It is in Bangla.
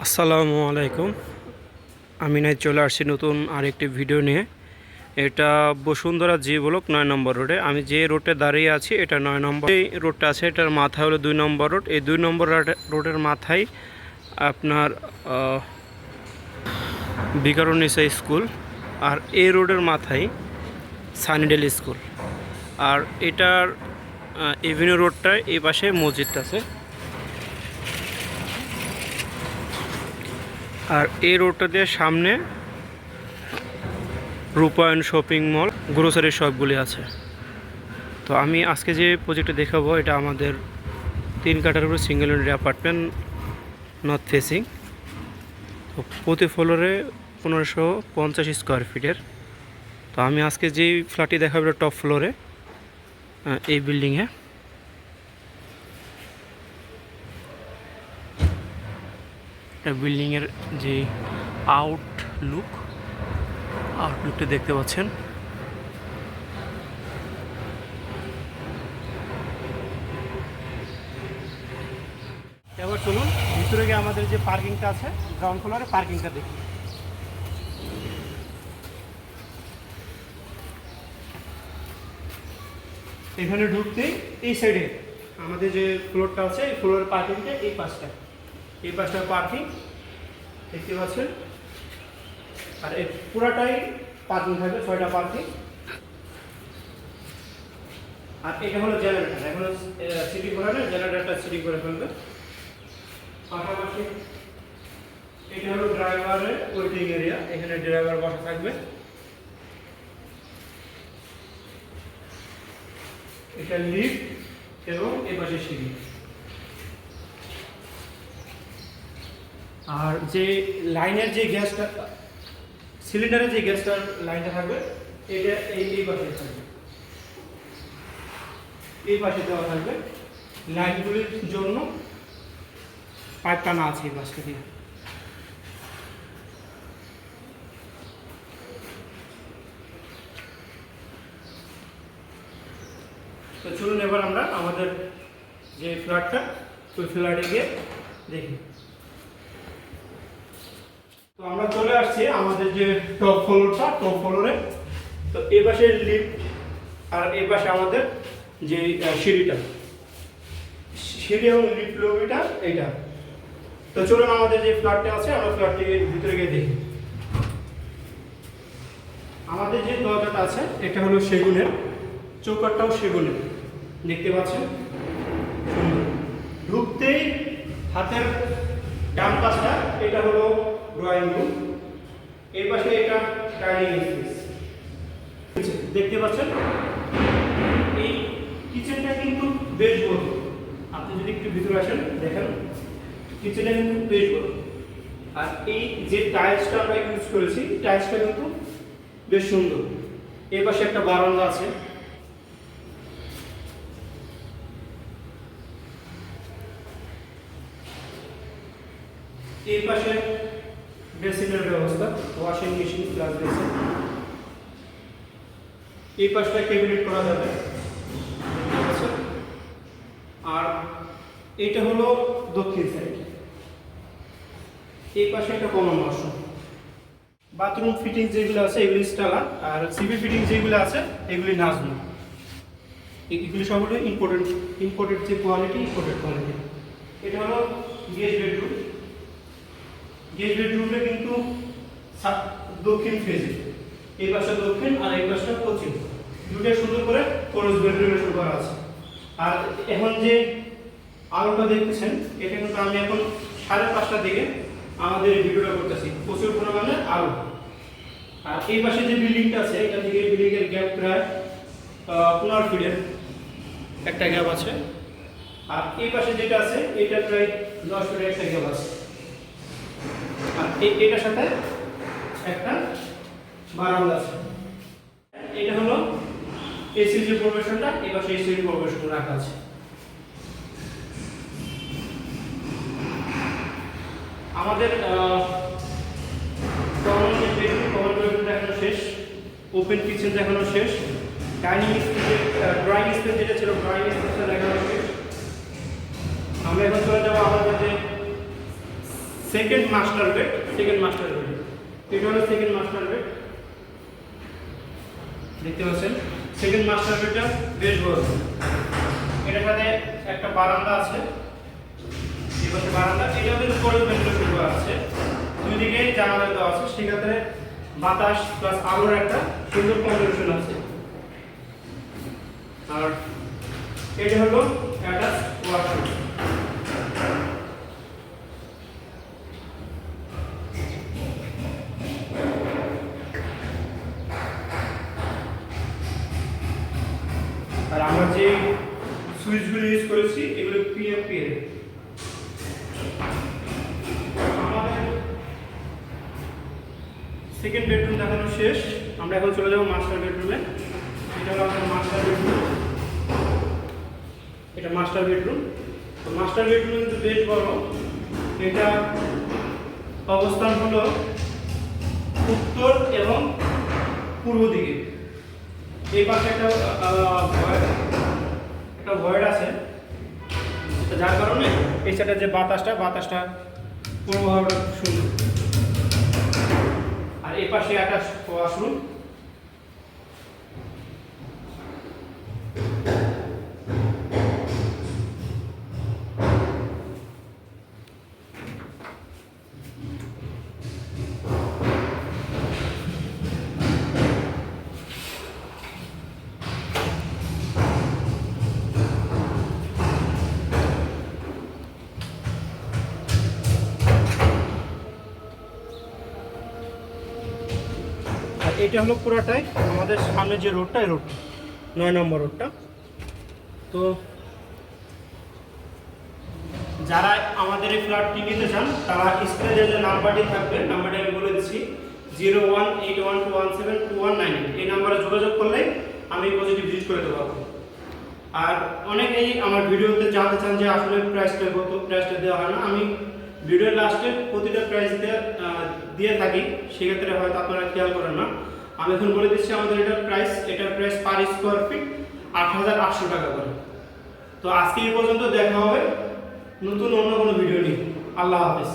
আসসালামু আলাইকুম। আমি নাই চলে আসছি নতুন আরেকটি ভিডিও নিয়ে। এটা বসুন্ধরা জি ব্লক 9 নম্বর রোডে। আমি যে রোডে দাঁড়িয়ে আছি এটা 9 নম্বর। এই রোডটা আছে, এটার মাথা হলো 2 নম্বর রোড। এই 2 নম্বর রোডের মাথায় আপনার বিকারুন্নিসা স্কুল, আর এই রোডের মাথায় সানিডেল স্কুল। আর এটার এভিনিউ রোডটায় এই পাশে মসজিদটা আছে। আর এই রোডটা দিয়ে সামনে রূপায়ণ শপিং মল, গ্রোসারি শপগুলি আছে। তো আমি আজকে যে প্রজেক্টটা দেখাবো এটা আমাদের 3 কাঠার উপরে single unit apartment, north facing. তো প্রতি ফ্লোরে 1550 স্কোয়ার ফিটের। তো আমি আজকে যেই ফ্ল্যাটটি দেখাবো এটা টপ ফ্লোরে, এই বিল্ডিংয়ে। বিল্ডিংয়ের যে আউটলুকটা দেখতে পাচ্ছেন। এবার চলুন ভিতরে গিয়ে আমাদের যে পার্কিংটা আছে, গ্রাউন্ড ফ্লোরে পার্কিংটা দেখি। এখানে ঢুকতেই এই সাইডে আমাদের যে ফ্লোরটা আছে, এই ফ্লোরের পার্কিংটা এই পাশটা পার্কিং দেখতে পাচ্ছেন। আর এই পুরাটাই পার্কিং থাকবে, 6টা পার্কিং। আর এটা হলো জেনারেটর, এখন সিটিং করে না, জেনারেটরটা সিটিং করে ফেলবে। পাশাপাশি এটা হলো ড্রাইভারের ওয়েটিং এরিয়া, এখানে ড্রাইভার বসা থাকবে। এটা লিফট এবং এ পাশে সিঁড়ি। আর যে লাইনের যে গ্যাসটা, সিলিন্ডারের যে গ্যাসটার লাইনটা থাকবে, এটা এই পাশে থাকবে, এই পাশে দেওয়া থাকবে। লাইনগুলির জন্য পাইপ টানা আছে এই পাশটা দিয়ে। তো চলুন এবার আমরা আমাদের যে ফ্ল্যাটটা, ওই ফ্ল্যাটে গিয়ে দেখি। তো আমরা চলে আসছি আমাদের যে টপ ফ্লোরে। তো এই পাশে লিফট আর এই পাশে আমাদের যে সিঁড়ি এবং লিফট লবিটা এইটা। তো চলুন আমাদের যে ফ্ল্যাটটা আছে আমরা ফ্ল্যাটটির ভিতরে গিয়ে দেখি। আমাদের যে দরজাটা আছে এটা হলো সেগুনের, চৌকাঠটাও সেগুনের, দেখতে পাচ্ছেন। ঢুকতেই হাতের ডান পাশটা এটা হলো ড্রয়িং রুম, এই পাশে এটা ডাইনিং স্পেস দেখতে পাচ্ছেন। এই কিচেনটা কিন্তু বেশ বড়, আপনি যদি একটু ভিতরে আসেন দেখেন কিচেনটা কিন্তু বেশ বড়। আর এই যে টাইলসটা আমরা ইউজ করেছি, টাইলসটা কিন্তু বেশ সুন্দর। এই পাশে একটা বারান্দা আছে। এই পাশে বেসিনের ব্যবস্থা, ওয়াশিং মেশিন প্লাস বেসিন। এই পাশটা ক্যাবিনেট করা যাবে। আর এইটা হলো দক্ষিণ সাইড, এই পাশে একটা কমন ওয়াশরুম। বাথরুম ফিটিং যেগুলো আছে এগুলি স্টালা, আর সিপি ফিটিং যেগুলো আছে এগুলি নাজমা। এগুলি সব হলো ইম্পোর্টেড যে কোয়ালিটি, এটা হলো গেস্ট বেডরুম। গেস্ট বেডরুমটা কিন্তু দক্ষিণ ফেজে, এই পাশে দক্ষিণ আর এই পাশটা পশ্চিম, দুটো সুন্দর করে ক্লোজ বেডরুমের শুরু করা আছে। আর এখন যে আলোটা দেখতেছেন এটা কিন্তু আমি এখন 5:30টার দিকে আমাদের ভিডিওটা করতেছি, প্রচুর পরিমাণে আলো। আর এই পাশে যে বিল্ডিংটা আছে এখান থেকে বিল্ডিংয়ের গ্যাপ প্রায় 15 ফিটের একটা গ্যাপ আছে। আর এই পাশে যেটা আছে এটা প্রায় 10 ফিটের একটা গ্যাপ আছে। আর এটার সাথে একটা বারান্দা আছে। এটা হলো এসি যে প্রবেশনটা, এই পাশে এসি প্রবেশন রাখা আছে। আমাদের কমন বেডরুম দেখানো শেষ, ওপেন কিচেন দেখানো শেষ, ডাইনিং স্পেস, ড্রয়িং স্পেস যেটা ছিল ড্রয়িং স্পেসটা দেখানো শেষ। আমরা এখন চলে যাবো আমাদের যে সেকেন্ড মাস্টার বেড, এটা হলো সেকেন্ড মাস্টার বেড, দেখতে পাচ্ছেন সেকেন্ড মাস্টার বেডটা বেশ বড়। এটার সাথে একটা বারান্দা আছে, এই পাশে বারান্দা, এটাও কিন্তু বড় ভেন্টিলেশন করা আছে, দুই দিকে জানালা দেওয়া আছে, সেক্ষেত্রে বাতাস প্লাস আলোর একটা সুন্দর কম্বিনেশন আছে। আর এটা হলো অ্যাটাচ ওয়াশরুম। আর আমরা যে সুইচগুলো ইউজ করেছি এগুলো পিএফপি এর। আমাদের সেকেন্ড বেডরুম দেখানো শেষ, আমরা এখন চলে যাব মাস্টার বেডরুমে। এটা হলো আমাদের মাস্টার বেডরুম, এটা মাস্টার বেডরুম। তো মাস্টার বেডরুম কিন্তু বেশ বড়। এটা অবস্থান হলো উত্তর এবং পূর্ব দিকে। এই পাশে একটা ভয়েড আছে, যার কারণে এই সাইডে যে বাতাসটা পূর্বভাবে সুন্দর। আর এই পাশে একটা ওয়াশরুম, এটা হলো পুরাটাই আমাদের সামনে যে রোডটা, এই রোডটা 9 নম্বর রোডটা। তো যারা আমাদের এই ফ্ল্যাটটি নিতে চান তারা স্ক্রিনে যে নাম্বারটি থাকবে, নাম্বারটি আমি বলে দিচ্ছি 0181217219, এই নাম্বারে যোগাযোগ করলে আমি পজিটিভ ভিজিট করে দেবো। আর অনেকেই আমার ভিডিওতে জানতে চান যে আসলে প্রাইসটা কত, প্রাইসটা দেওয়া হয় না। আমি ভিডিওর লাস্টে প্রতিটা প্রাইস দিয়ে থাকি, সেক্ষেত্রে হয়তো আপনারা খেয়াল করেন না। আমি এখন বলে দিচ্ছি আমাদের এটার প্রাইস পার স্কোয়ার ফিট 8800 টাকা করে। তো আজকে এই পর্যন্ত, দেখা হবে নতুন অন্য কোনো ভিডিও নিয়ে। আল্লাহ হাফেজ।